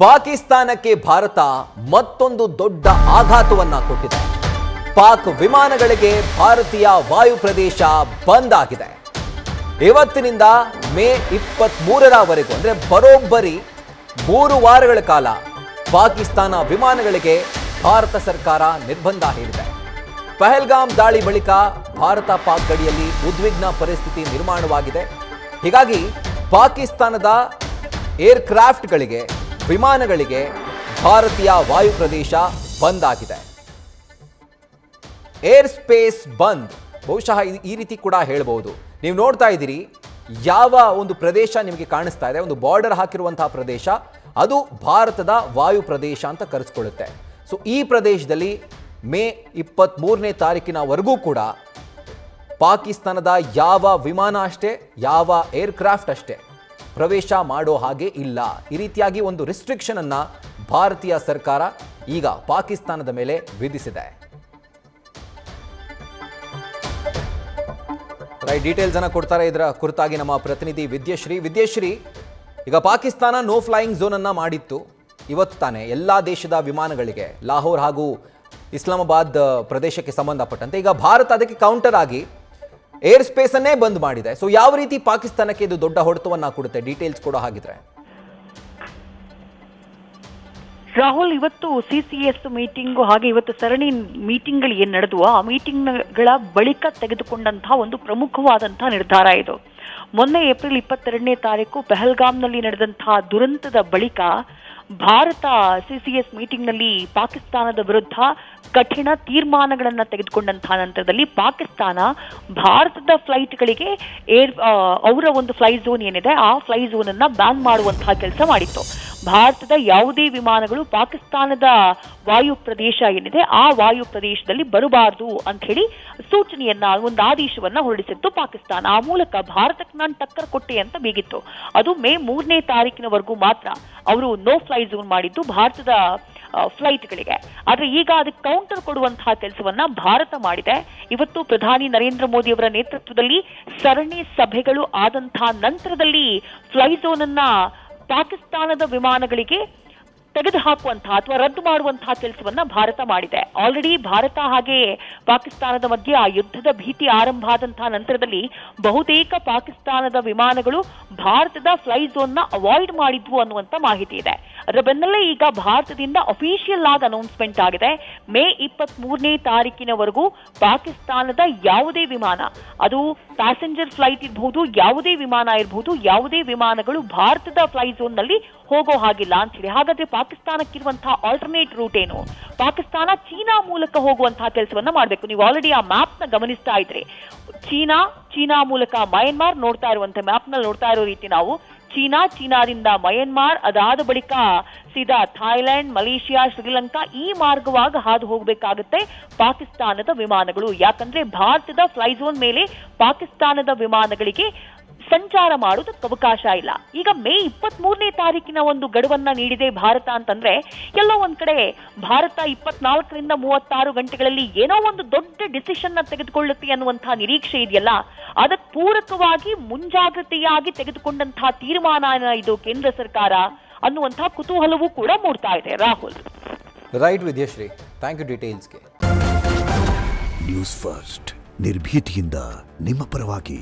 ಪಾಕಿಸ್ತಾನಕ್ಕೆ ಭಾರತ ಮತ್ತೊಂದು ದೊಡ್ಡ ಆಘಾತವನ್ನ ಕೊಟ್ಟಿದೆ. ಪಾಕ್ ವಿಮಾನಗಳಿಗೆ ಭಾರತೀಯ ವಾಯು ಪ್ರದೇಶ ಬಂದ್ ಆಗಿದೆ. ಇವತ್ತಿನಿಂದ ಮೇ 23ರವರೆಗೂ ಅಂದ್ರೆ ಬರೋಬ್ಬರಿ 3 ವಾರಗಳ ಕಾಲ ಪಾಕಿಸ್ತಾನ ವಿಮಾನಗಳಿಗೆ ಭಾರತ ಸರ್ಕಾರ ನಿರ್ಬಂಧ ಹೇರಿದೆ. ಪಹಲ್ಗಾಮ್ ದಾಳಿ ಬಳಿಕ ಭಾರತ ಪಾಕ್ ಗಡಿಯಲ್ಲಿ ಉದ್ವಿಗ್ನ ಪರಿಸ್ಥಿತಿ ನಿರ್ಮಾಣವಾಗಿದೆ. ಹೀಗಾಗಿ ಪಾಕಿಸ್ತಾನದ ಏರ್ಕ್ರಾಫ್ಟ್ಗಳಿಗೆ ವಿಮಾನಗಳಿಗೆ ಭಾರತೀಯ ವಾಯು ಪ್ರದೇಶ ಬಂದ್ ಆಗಿದೆ. ಏರ್ ಸ್ಪೇಸ್ ಬಂದ್ ಬಹುಶಃ ಈ ರೀತಿ ಕೂಡ ಹೇಳಬಹುದು. ನೀವು ನೋಡ್ತಾ ಇದ್ದೀರಿ ಯಾವ ಒಂದು ಪ್ರದೇಶ ನಿಮಗೆ ಕಾಣಿಸ್ತಾ ಇದೆ, ಒಂದು ಬಾರ್ಡರ್ ಹಾಕಿರುವಂತಹ ಪ್ರದೇಶ, ಅದು ಭಾರತದ ವಾಯು ಪ್ರದೇಶ ಅಂತ ಕರೆಸ್ಕೊಳ್ಳುತ್ತೆ. ಸೊ ಈ ಪ್ರದೇಶದಲ್ಲಿ ಮೇ 23ನೇ ತಾರೀಕಿನವರೆಗೂ ಕೂಡ ಪಾಕಿಸ್ತಾನದ ಯಾವ ವಿಮಾನ ಅಷ್ಟೇ, ಯಾವ ಏರ್ಕ್ರಾಫ್ಟ್ ಅಷ್ಟೇ ಪ್ರವೇಶ ಮಾಡೋ ಹಾಗೆ ಇಲ್ಲ. ಈ ರೀತಿಯಾಗಿ ಒಂದು ರಿಸ್ಟ್ರಿಕ್ಷನ್ ಅನ್ನ ಭಾರತೀಯ ಸರ್ಕಾರ ಈಗ ಪಾಕಿಸ್ತಾನದ ಮೇಲೆ ವಿಧಿಸಿದೆ. ಡೀಟೇಲ್ಸ್ ಅನ್ನ ಕೊಡ್ತಾರೆ ಇದರ ಕುರಿತಾಗಿ ನಮ್ಮ ಪ್ರತಿನಿಧಿ ವಿದ್ಯಶ್ರೀ. ಈಗ ಪಾಕಿಸ್ತಾನ ನೋ ಫ್ಲೈಯಿಂಗ್ ಝೋನ್ ಅನ್ನ ಮಾಡಿತ್ತು ಇವತ್ತು ತಾನೆ ಎಲ್ಲಾ ದೇಶದ ವಿಮಾನಗಳಿಗೆ, ಲಾಹೋರ್ ಹಾಗೂ ಇಸ್ಲಾಮಾಬಾದ್ ಪ್ರದೇಶಕ್ಕೆ ಸಂಬಂಧಪಟ್ಟಂತೆ. ಈಗ ಭಾರತ ಅದಕ್ಕೆ ಕೌಂಟರ್ ಆಗಿ ಏರ್ ಸ್ಪೇಸ್ ಅನ್ನೇ ಬಂದ್ ಮಾಡಿದೆ. ಸೊ ಯಾವ ರೀತಿ ಪಾಕಿಸ್ತಾನಕ್ಕೆ ಇದು ದೊಡ್ಡ ಹೊಡೆತವನ್ನ ಕೊಡುತ್ತೆ, ಡೀಟೇಲ್ಸ್ ಕೊಡೋ ಹಾಗಿದ್ರೆ. ರಾಹುಲ್, ಇವತ್ತು ಸಿಸಿಎಸ್ ಮೀಟಿಂಗ್ ಹಾಗೆ ಇವತ್ತು ಸರಣಿ ಮೀಟಿಂಗ್ಗಳು ಏನ್ ನಡೆದುವ ಆ ಮೀಟಿಂಗ್ಗಳ ಬಳಿಕ ತೆಗೆದುಕೊಂಡಂತಹ ಒಂದು ಪ್ರಮುಖವಾದಂತಹ ನಿರ್ಧಾರ ಇದು. ಮೊನ್ನೆ ಏಪ್ರಿಲ್ 22ನೇ ತಾರೀಕು ಪಹಲ್ಗಾಮ್ನಲ್ಲಿ ನಡೆದಂತಹ ದುರಂತದ ಬಳಿಕ ಭಾರತ ಸಿಸಿಎಸ್ ಮೀಟಿಂಗ್ನಲ್ಲಿ ಪಾಕಿಸ್ತಾನದ ವಿರುದ್ಧ ಕಠಿಣ ತೀರ್ಮಾನಗಳನ್ನು ತೆಗೆದುಕೊಂಡಂತಹ ನಂತರದಲ್ಲಿ ಪಾಕಿಸ್ತಾನ ಭಾರತದ ಫ್ಲೈಟ್ಗಳಿಗೆ ಅವರ ಒಂದು ಫ್ಲೈ ಝೋನ್ ಏನಿದೆ ಆ ಫ್ಲೈ ಝೋನ್ ಅನ್ನ ಬ್ಯಾನ್ ಮಾಡುವಂತಹ ಕೆಲಸ ಮಾಡಿತ್ತು. ಭಾರತದ ಯಾವುದೇ ವಿಮಾನಗಳು ಪಾಕಿಸ್ತಾನದ ವಾಯು ಪ್ರದೇಶ ಏನಿದೆ ಆ ವಾಯು ಪ್ರದೇಶದಲ್ಲಿ ಬರಬಾರದು ಅಂತ ಹೇಳಿ ಸೂಚನೆಯನ್ನ, ಒಂದು ಆದೇಶವನ್ನ ಹೊರಡಿಸಿತ್ತು ಪಾಕಿಸ್ತಾನ. ಆ ಮೂಲಕ ಭಾರತಕ್ಕೆ ನಾನು ಟಕ್ಕರ್ ಕೊಟ್ಟೆ ಅಂತ ಬೀಗಿತ್ತು. ಅದು ಮೇ 3ನೇ ತಾರೀಕಿನವರೆಗೂ ಮಾತ್ರ ಅವರು ನೋ ಫ್ಲೈ ಝೋನ್ ಮಾಡಿದ್ದು ಭಾರತದ ಫ್ಲೈಟ್ಗಳಿಗೆ. ಆದ್ರೆ ಈಗ ಅದಕ್ಕೆ ಕೌಂಟರ್ ಕೊಡುವಂತಹ ಕೆಲಸವನ್ನ ಭಾರತ ಮಾಡಿದೆ. ಇವತ್ತು ಪ್ರಧಾನಿ ನರೇಂದ್ರ ಮೋದಿ ಅವರ ನೇತೃತ್ವದಲ್ಲಿ ಸರಣಿ ಸಭೆಗಳು ಆದಂತಹ ನಂತರದಲ್ಲಿ ಫ್ಲೈ ಝೋನ್ ಅನ್ನ ಪಾಕಿಸ್ತಾನದ ವಿಮಾನಗಳಿಗೆ ತೆಗೆದುಹಾಕುವಂತಹ ಅಥವಾ ರದ್ದು ಮಾಡುವಂತಹ ಕೆಲಸವನ್ನ ಭಾರತ ಮಾಡಿದೆ. ಆಲ್ರೆಡಿ ಭಾರತ ಹಾಗೆ ಪಾಕಿಸ್ತಾನದ ಮಧ್ಯೆ ಆ ಯುದ್ಧದ ಭೀತಿ ಆರಂಭ ಆದಂತಹ ನಂತರದಲ್ಲಿ ಬಹುತೇಕ ಪಾಕಿಸ್ತಾನದ ವಿಮಾನಗಳು ಭಾರತದ ಫ್ಲೈ ಝೋನ್ ನ ಅವಾಯ್ಡ್ ಮಾಡಿದ್ವು ಅನ್ನುವಂತ ಮಾಹಿತಿ ಇದೆ. ಅದರ ಬೆನ್ನಲ್ಲೇ ಈಗ ಭಾರತದಿಂದ ಅಫಿಷಿಯಲ್ ಆಗಿ ಅನೌನ್ಸ್ಮೆಂಟ್ ಆಗಿದೆ, ಮೇ 23ನೇ ತಾರೀಕಿನವರೆಗೂ ಪಾಕಿಸ್ತಾನದ ಯಾವುದೇ ವಿಮಾನ, ಅದು ಪ್ಯಾಸೆಂಜರ್ ಫ್ಲೈಟ್ ಇರಬಹುದು, ಯಾವುದೇ ವಿಮಾನ ಇರಬಹುದು, ಯಾವುದೇ ವಿಮಾನಗಳು ಭಾರತದ ಫ್ಲೈ ಝೋನ್ ನಲ್ಲಿ ಹೋಗೋ ಹಾಗಿಲ್ಲ ಅಂತ ಹೇಳಿ. ಹಾಗಾದ್ರೆ ಪಾಕಿಸ್ತಾನಕ್ಕಿರುವಂತಹ ಆಲ್ಟರ್ನೇಟ್ ರೂಟ್ ಏನು? ಪಾಕಿಸ್ತಾನ ಚೀನಾ ಮೂಲಕ ಹೋಗುವಂತಹ ಕೆಲಸವನ್ನ ಮಾಡಬೇಕು. ನೀವು ಆಲ್ರೆಡಿ ಆ ಮ್ಯಾಪ್ ನ ಗಮನಿಸ್ತಾ ಇದ್ರಿ. ಚೀನಾ ಮೂಲಕ ಮಯನ್ಮಾರ್, ನೋಡ್ತಾ ಇರುವಂತಹ ಮ್ಯಾಪ್ ನಲ್ಲಿ ನೋಡ್ತಾ ಇರೋ ರೀತಿ ನಾವು ಚೀನಾದಿಂದ ಮಯನ್ಮಾರ್, ಅದಾದ ಬಳಿಕ ಸೀದಾ ಥಾಯ್ಲೆಂಡ್, ಮಲೇಷಿಯಾ, ಶ್ರೀಲಂಕಾ ಈ ಮಾರ್ಗವಾಗಿ ಹಾದು ಹೋಗಬೇಕಾಗುತ್ತೆ ಪಾಕಿಸ್ತಾನದ ವಿಮಾನಗಳು. ಯಾಕಂದ್ರೆ ಭಾರತದ ಫ್ಲೈ ಝೋನ್ ಮೇಲೆ ಪಾಕಿಸ್ತಾನದ ವಿಮಾನಗಳಿಗೆ ಸಂಚಾರ ಮಾಡೋದಕ್ಕೆ ಅವಕಾಶ ಇಲ್ಲ. ಈಗ ಮೇ 23ನೇ ತಾರೀಕಿನ ಒಂದು ಗಡುವನ್ನ ನೀಡಿದೆ ಭಾರತ ಅಂತಂದ್ರೆ ಎಲ್ಲೋ ಒಂದ್ ಕಡೆ ಭಾರತ 24ರಿಂದ 36 ಗಂಟೆಗಳಲ್ಲಿ ಏನೋ ಒಂದು ದೊಡ್ಡ ಡಿಸಿಷನ್ ನ ತೆಗೆದುಕೊಳ್ಳುತ್ತೆ ಅನ್ನುವಂತಹ ನಿರೀಕ್ಷೆ ಇದೆಯಲ್ಲ, ಅದಕ್ಕೆ ಪೂರಕವಾಗಿ ಮುಂಜಾಗ್ರತೆಯಾಗಿ ತೆಗೆದುಕೊಂಡಂತಹ ತೀರ್ಮಾನ ಇದು ಕೇಂದ್ರ ಸರ್ಕಾರ ಅನ್ನುವಂತಹ ಕುತೂಹಲವೂ ಕೂಡ ಮೂಡ್ತಾ ಇದೆ. Rahul. Right Vidyashree, thank you ಡೀಟೇಲ್ಸ್ಗೆ. ನ್ಯೂಸ್ ಫಸ್ಟ್, ನಿರ್ಭೀತಿಯಿಂದ ನಿಮ್ಮ ಪರವಾಗಿ.